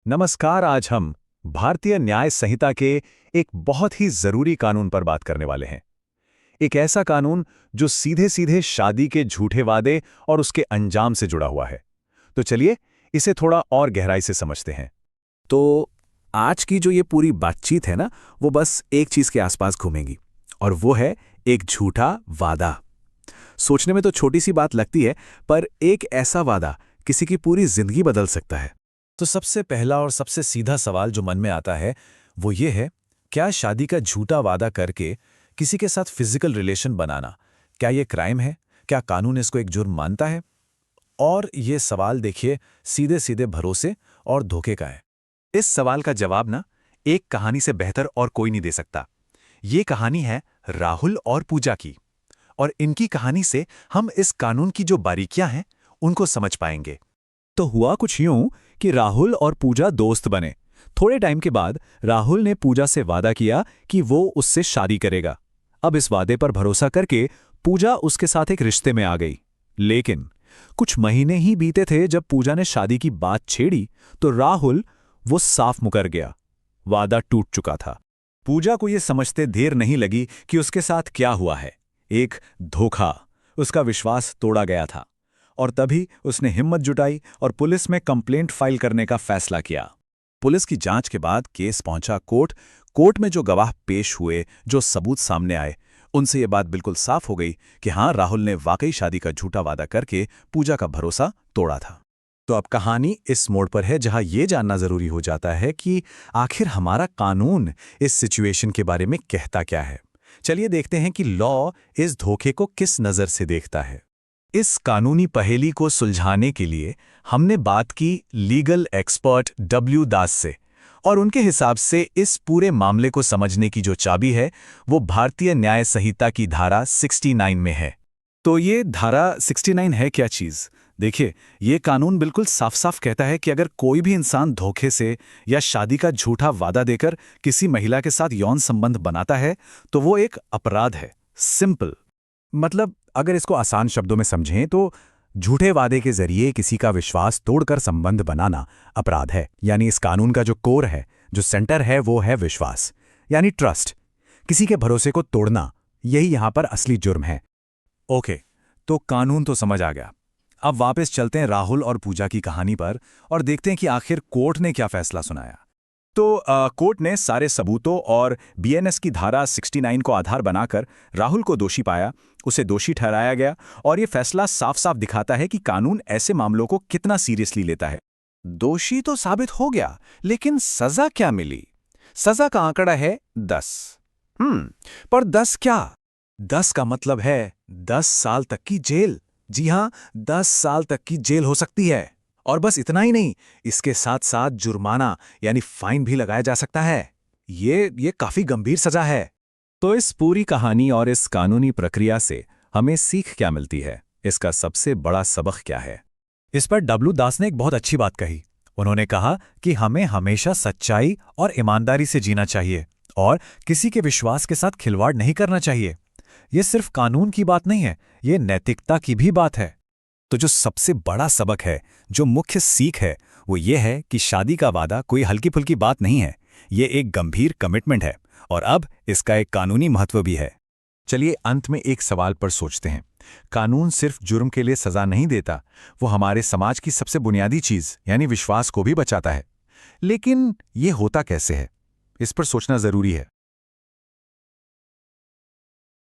नमस्कार। आज हम भारतीय न्याय संहिता के एक बहुत ही जरूरी कानून पर बात करने वाले हैं। एक ऐसा कानून जो सीधे सीधे शादी के झूठे वादे और उसके अंजाम से जुड़ा हुआ है। तो चलिए इसे थोड़ा और गहराई से समझते हैं। तो आज की जो ये पूरी बातचीत है ना, वो बस एक चीज के आसपास घूमेगी, और वो है एक झूठा वादा। सोचने में तो छोटी सी बात लगती है, पर एक ऐसा वादा किसी की पूरी जिंदगी बदल सकता है। तो सबसे पहला और सबसे सीधा सवाल जो मन में आता है वो ये है, क्या शादी का झूठा वादा करके किसी के साथ फिजिकल रिलेशन बनाना, क्या ये क्राइम है? क्या कानून इसको एक जुर्म मानता है? और ये सवाल देखिए सीधे सीधे भरोसे और धोखे का है। इस सवाल का जवाब ना एक कहानी से बेहतर और कोई नहीं दे सकता। ये कहानी है राहुल और पूजा की, और इनकी कहानी से हम इस कानून की जो बारीकियां हैं उनको समझ पाएंगे। तो हुआ कुछ यूं कि राहुल और पूजा दोस्त बने। थोड़े टाइम के बाद राहुल ने पूजा से वादा किया कि वो उससे शादी करेगा। अब इस वादे पर भरोसा करके पूजा उसके साथ एक रिश्ते में आ गई। लेकिन कुछ महीने ही बीते थे जब पूजा ने शादी की बात छेड़ी तो राहुल वो साफ मुकर गया। वादा टूट चुका था। पूजा को यह समझते देर नहीं लगी कि उसके साथ क्या हुआ है। एक धोखा, उसका विश्वास तोड़ा गया था। और तभी उसने हिम्मत जुटाई और पुलिस में कंप्लेंट फाइल करने का फैसला किया। पुलिस की जांच के बाद केस पहुंचा कोर्ट। कोर्ट में जो गवाह पेश हुए, जो सबूत सामने आए, उनसे ये बात बिल्कुल साफ हो गई कि हाँ, राहुल ने वाकई शादी का झूठा वादा करके पूजा का भरोसा तोड़ा था। तो अब कहानी इस मोड़ पर है जहां ये जानना जरूरी हो जाता है कि आखिर हमारा कानून इस सिचुएशन के बारे में कहता क्या है। चलिए देखते हैं कि लॉ इस धोखे को किस नज़र से देखता है। इस कानूनी पहेली को सुलझाने के लिए हमने बात की लीगल एक्सपर्ट डब्ल्यू दास से, और उनके हिसाब से इस पूरे मामले को समझने की जो चाबी है वो भारतीय न्याय संहिता की धारा 69 में है। तो ये धारा 69 है क्या चीज़? देखिए, ये कानून बिल्कुल साफ साफ कहता है कि अगर कोई भी इंसान धोखे से या शादी का झूठा वादा देकर किसी महिला के साथ यौन संबंध बनाता है तो वो एक अपराध है। सिंपल। मतलब अगर इसको आसान शब्दों में समझें तो झूठे वादे के जरिए किसी का विश्वास तोड़कर संबंध बनाना अपराध है। यानी इस कानून का जो कोर है, जो सेंटर है, वो है विश्वास, यानी ट्रस्ट। किसी के भरोसे को तोड़ना, यही यहां पर असली जुर्म है। ओके, तो कानून तो समझ आ गया। अब वापस चलते हैं राहुल और पूजा की कहानी पर और देखते हैं कि आखिर कोर्ट ने क्या फैसला सुनाया। तो कोर्ट ने सारे सबूतों और बीएनएस की धारा 69 को आधार बनाकर राहुल को दोषी पाया, उसे दोषी ठहराया गया। और ये फैसला साफ साफ दिखाता है कि कानून ऐसे मामलों को कितना सीरियसली लेता है। दोषी तो साबित हो गया, लेकिन सजा क्या मिली? सजा का आंकड़ा है 10। पर 10 क्या? 10 का मतलब है 10 साल तक की जेल। जी हाँ, 10 साल तक की जेल हो सकती है। और बस इतना ही नहीं, इसके साथ साथ जुर्माना यानी फाइन भी लगाया जा सकता है। ये काफी गंभीर सजा है। तो इस पूरी कहानी और इस कानूनी प्रक्रिया से हमें सीख क्या मिलती है? इसका सबसे बड़ा सबक क्या है? इस पर डब्ल्यू दास ने एक बहुत अच्छी बात कही। उन्होंने कहा कि हमें हमेशा सच्चाई और ईमानदारी से जीना चाहिए और किसी के विश्वास के साथ खिलवाड़ नहीं करना चाहिए। ये सिर्फ कानून की बात नहीं है, ये नैतिकता की भी बात है। तो जो सबसे बड़ा सबक है, जो मुख्य सीख है, वो ये है कि शादी का वादा कोई हल्की फुल्की बात नहीं है। ये एक गंभीर कमिटमेंट है और अब इसका एक कानूनी महत्व भी है। चलिए अंत में एक सवाल पर सोचते हैं। कानून सिर्फ जुर्म के लिए सजा नहीं देता, वो हमारे समाज की सबसे बुनियादी चीज यानी विश्वास को भी बचाता है। लेकिन ये होता कैसे है? इस पर सोचना जरूरी है।